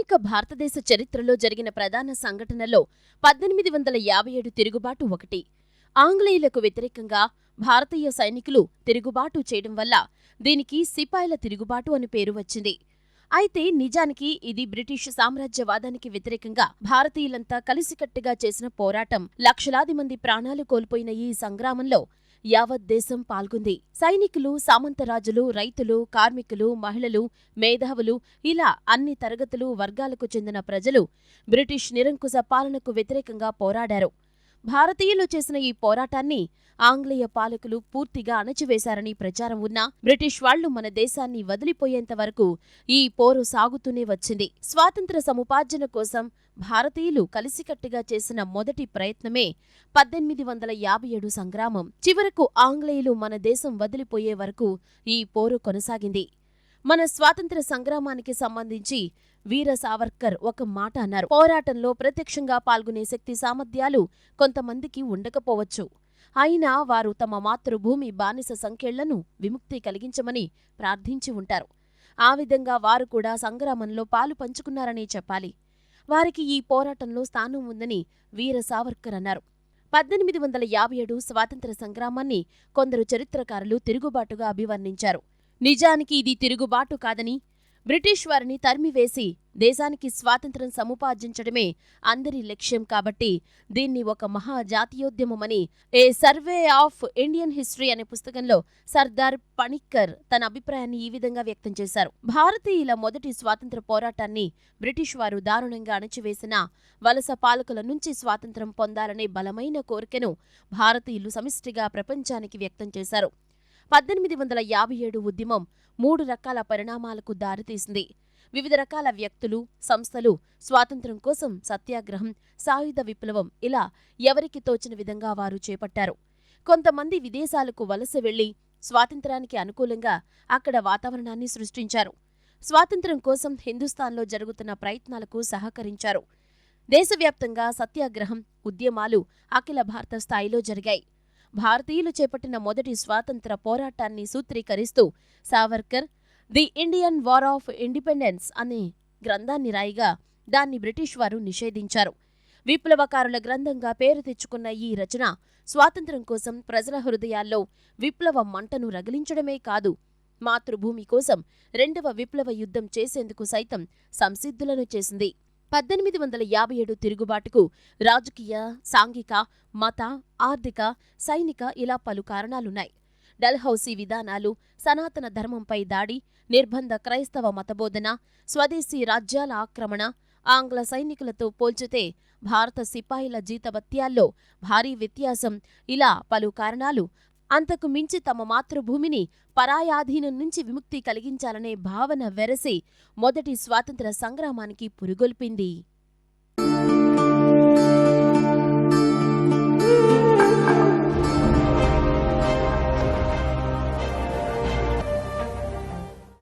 ఆధునిక భారతదేశ చరిత్రలో జరిగిన ప్రధాన సంఘటనల్లో 1857 తిరుగుబాటు ఒకటి. ఆంగ్లేయులకు వ్యతిరేకంగా భారతీయ సైనికులు తిరుగుబాటు చేయడం వల్ల దీనికి సిపాయిల తిరుగుబాటు అని పేరు వచ్చింది. అయితే నిజానికి ఇది బ్రిటిష్ సామ్రాజ్యవాదానికి వ్యతిరేకంగా భారతీయులంతా కలిసికట్టుగా చేసిన పోరాటం. లక్షలాది మంది ప్రాణాలు కోల్పోయిన ఈ సంగ్రామంలో యావత్ దేశం పాల్గొంది. సైనికులు, సామంతరాజులు, రైతులు, కార్మికులు, మహిళలు, మేధావులు ఇలా అన్ని తరగతులు, వర్గాలకు చెందిన ప్రజలు బ్రిటిష్ నిరంకుశ పాలనకు వ్యతిరేకంగా పోరాడారు. భారతీయులు చేసిన ఈ పోరాటాన్ని ఆంగ్లేయ పాలకులు పూర్తిగా అణచివేశారని ప్రచారం ఉన్నా బ్రిటిష్ వాళ్లు మన దేశాన్ని వదిలిపోయేంత వరకు ఈ పోరు సాగుతూనే వచ్చింది. స్వాతంత్ర సముపార్జన కోసం భారతీయులు కలిసికట్టుగా చేసిన మొదటి ప్రయత్నమే 1857 సంగ్రామం. చివరకు ఆంగ్లేయులు మన దేశం వదిలిపోయే వరకు ఈ పోరు కొనసాగింది. మన స్వాతంత్ర సంగ్రామానికి సంబంధించి వీర సావర్కర్ ఒక మాట అన్నారు. పోరాటంలో ప్రత్యక్షంగా పాల్గొనే శక్తి సామర్థ్యాలు కొంతమందికి ఉండకపోవచ్చు. అయినా వారు తమ మాతృభూమి బానిస సంకెళ్లను విముక్తి కలిగించమని ప్రార్థించి ఉంటారు. ఆ విధంగా వారు కూడా సంగ్రామంలో పాలు పంచుకున్నారని చెప్పాలి. వారికి ఈ పోరాటంలో స్థానం ఉందని వీర సావర్కర్ అన్నారు. 1857 స్వాతంత్ర సంగ్రామాన్ని కొందరు చరిత్రకారులు తిరుగుబాటుగా అభివర్ణించారు. నిజానికి ఇది తిరుగుబాటు కాదని, బ్రిటిష్ వారిని తరిమివేసి దేశానికి స్వాతంత్ర్యం సముపార్జించడమే అందరి లక్ష్యం కాబట్టి దీన్ని ఒక మహాజాతీయోద్యమమని ఏ సర్వే ఆఫ్ ఇండియన్ హిస్టరీ అనే పుస్తకంలో సర్దార్ పణిక్కర్ తన అభిప్రాయాన్ని ఈ విధంగా వ్యక్తం చేశారు. భారతీయుల మొదటి స్వాతంత్ర పోరాటాన్ని బ్రిటిష్ వారు దారుణంగా అణచివేసిన వలస పాలకుల నుంచి స్వాతంత్ర్యం పొందాలనే బలమైన కోరికను భారతీయులు సమిష్టిగా ప్రపంచానికి వ్యక్తం చేశారు. 1857 ఉద్యమం 3 రకాల పరిణామాలకు దారితీసింది. వివిధ రకాల వ్యక్తులు, సంస్థలు స్వాతంత్ర్యం కోసం సత్యాగ్రహం, సాయుధ విప్లవం ఇలా ఎవరికి తోచిన విధంగా వారు చేపట్టారు. కొంతమంది విదేశాలకు వలస వెళ్లి స్వాతంత్ర్యానికి అనుకూలంగా అక్కడ వాతావరణాన్ని సృష్టించారు. స్వాతంత్ర్యం కోసం హిందుస్థాన్లో జరుగుతున్న ప్రయత్నాలకు సహకరించారు. దేశవ్యాప్తంగా సత్యాగ్రహం, ఉద్యమాలు అఖిల భారత స్థాయిలో జరిగాయి. భారతీయులు చేపట్టిన మొదటి స్వాతంత్ర పోరాటాన్ని సూత్రీకరిస్తూ Savarkar the Indian war of independence అనే గ్రంథాన్ని రాయిగా దాన్ని బ్రిటిష్ వారు నిషేధించారు. విప్లవకారుల గ్రంథంగా పేరు తెచ్చుకున్న ఈ రచన స్వాతంత్ర్యం కోసం ప్రజల హృదయాల్లో విప్లవ మంటను రగిలించడమే కాదు, మాతృభూమి కోసం 2వ విప్లవ యుద్ధం చేసేందుకు సైతం సంసిద్ధులను చేసింది. 1857 తిరుగుబాటుకు రాజకీయ, సాంఘిక, మత, ఆర్థిక, సైనిక ఇలా పలు కారణాలున్నాయి. డల్హౌసీ విధానాలు, సనాతన ధర్మంపై దాడి, నిర్బంధ క్రైస్తవ మతబోధన, స్వదేశీ రాజ్యాల ఆక్రమణ, ఆంగ్ల సైనికులతో పోల్చితే భారత సిపాయిల జీతభత్యాల్లో భారీ వ్యత్యాసం ఇలా పలు కారణాలు అంతకు మించి తమ మాతృభూమిని పరాయాధీనం నుంచి విముక్తి కలిగించాలనే భావన వెరసి మొదటి స్వాతంత్ర సంగ్రామానికి పురుగొల్పింది.